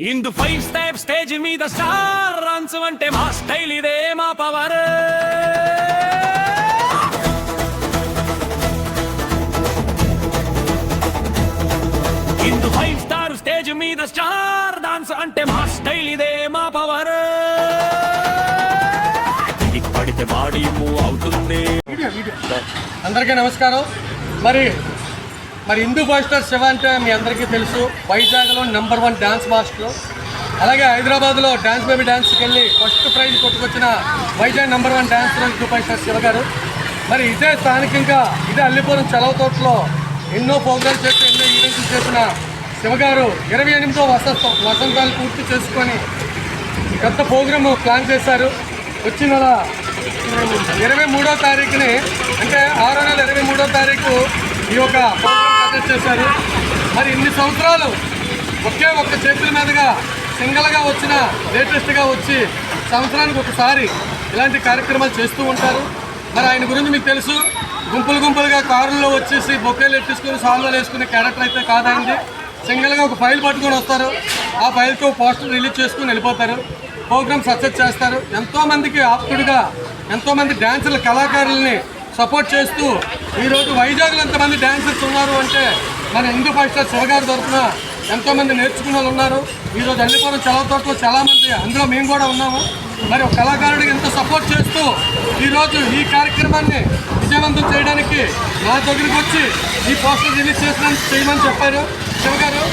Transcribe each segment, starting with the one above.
ఇందు 5 step stage మీద star runs అంటే మా స్టైల్ ఇదే మా పవర్. ఇందు 5 స్టార్ స్టేజ్ మీద స్టార్ డాన్స్ అంటే మా స్టైల్ ఇదే మా పవర్. పడితే బాడీ మూవ్ అవుతుంది. అందరికీ నమస్కారం. మరి హిందూ మాస్టర్ శివ అంటే మీ అందరికీ తెలుసు. వైజాగ్లో నంబర్ 1 డ్యాన్స్ మాస్టర్. అలాగే హైదరాబాద్లో డ్యాన్స్ బేబీ డ్యాన్స్కి వెళ్ళి ఫస్ట్ ప్రైజ్ కొట్టుకొచ్చిన వైజాగ్ నంబర్ 1 డ్యాన్సర్ హిందూ మాస్టర్ శివ గారు. మరి ఇదే స్థానికంగా ఇదే అల్లిపురం చలవతోటలో ఎన్నో ప్రోగ్రామ్స్ చేసి ఎన్నో ఈవెంట్స్ చేసిన శివ గారు 28వ వసంతాలు పూర్తి చేసుకొని కొత్త ప్రోగ్రాము ప్లాన్ చేశారు. వచ్చిన నెల 23వ తారీఖుని అంటే 6వ నెల 23వ తారీఖు ఈ యొక్క ప్రోగ్రాం కండక్ట్ చేశారు. మరి ఇన్ని సంవత్సరాలు ఒకే ఒక్క చేతుల మీదుగా సింగల్గా వచ్చిన లేటెస్ట్గా వచ్చి సంవత్సరానికి ఒకసారి ఇలాంటి కార్యక్రమాలు చేస్తూ ఉంటారు. మరి ఆయన గురించి మీకు తెలుసు. గుంపులుగా కారుల్లో వచ్చేసి బొకేలు ఎట్టేసుకుని సాల్వాలు వేసుకునే క్యారెక్టర్ అయితే కాదండి. సింగిల్గా ఒక ఫైల్ పట్టుకొని వస్తారు. ఆ ఫైల్తో పోస్టర్ రిలీజ్ చేసుకుని వెళ్ళిపోతారు. ప్రోగ్రామ్ సక్సెస్ చేస్తారు. ఎంతోమందికి ఆప్తుడిగా ఎంతోమంది డ్యాన్సర్ల కళాకారుల్ని సపోర్ట్ చేస్తూ ఈరోజు వైజాగ్లో ఎంతమంది డ్యాన్సర్స్ ఉన్నారు అంటే మన హిందూ మాస్టర్ శివ గారి తరఫున ఎంతోమంది నేర్చుకున్న వాళ్ళు ఉన్నారు. ఈరోజు అల్లిపురం చలవతోటలో చాలామంది, అందులో మేము కూడా ఉన్నాము. మరి ఒక కళాకారుడికి ఎంతో సపోర్ట్ చేస్తూ ఈరోజు ఈ కార్యక్రమాన్ని విజయవంతం చేయడానికి నా దగ్గరికి వచ్చి ఈ పోస్టర్ రిలీజ్ చేయమని చెప్పారు శివ గారు.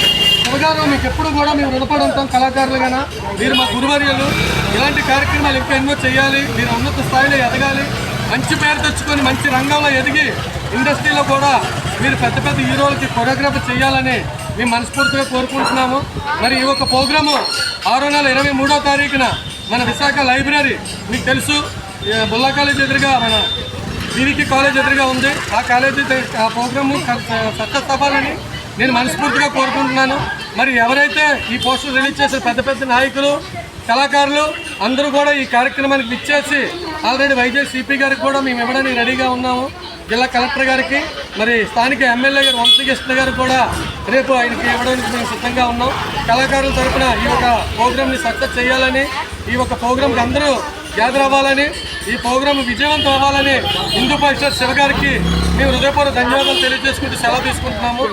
మీకు ఎప్పుడు కూడా మేము రుణపడి ఉంటాం కళాకారులుగానా. మీరు మా గురువర్యులు. ఇలాంటి కార్యక్రమాలు ఇంకా ఎన్నో చేయాలి. మీరు ఉన్నత స్థాయిలో ఎదగాలి. మంచి పేరు తెచ్చుకొని మంచి రంగంలో ఎదిగి ఇండస్ట్రీలో కూడా మీరు పెద్ద పెద్ద హీరోలకి కొరియోగ్రఫీ చేయాలని మేము మనస్ఫూర్తిగా కోరుకుంటున్నాము. మరి ఈ ఒక ప్రోగ్రాము 6వ నెల 23వ తారీఖున మన విశాఖ లైబ్రరీ మీకు తెలుసు, బుల్లా కాలేజ్ ఎదురుగా మన బీవీకే కాలేజ్ ఎదురుగా ఉంది. ఆ కాలేజీ ఆ ప్రోగ్రాము సక్సెస్ అవ్వాలని నేను మనస్ఫూర్తిగా కోరుకుంటున్నాను. మరి ఎవరైతే ఈ పోస్టర్ రిలీజ్ చేసే పెద్ద పెద్ద నాయకులు కళాకారులు అందరూ కూడా ఈ కార్యక్రమానికి విచ్చేసి ఆల్రెడీ వైజాగ్ సిపి గారికి కూడా మేము ఇవ్వడానికి రెడీగా ఉన్నాము. జిల్లా కలెక్టర్ గారికి, మరి స్థానిక ఎమ్మెల్యే గారు వంశీకృష్ణ గారు కూడా రేపు ఆయనకి ఇవ్వడానికి మేము సిద్ధంగా ఉన్నాం. కళాకారుల తరఫున ఈ యొక్క ప్రోగ్రామ్ని సక్సెస్ చేయాలని, ఈ యొక్క ప్రోగ్రాంకి అందరూ గ్యాదర్ అవ్వాలని, ఈ ప్రోగ్రాం విజయవంతం అవ్వాలని హిందూ మాస్టర్ శివ గారికి మేము హృదయపూర్వక ధన్యవాదాలు తెలియజేసుకుంటూ సెలవు తీసుకుంటున్నాము.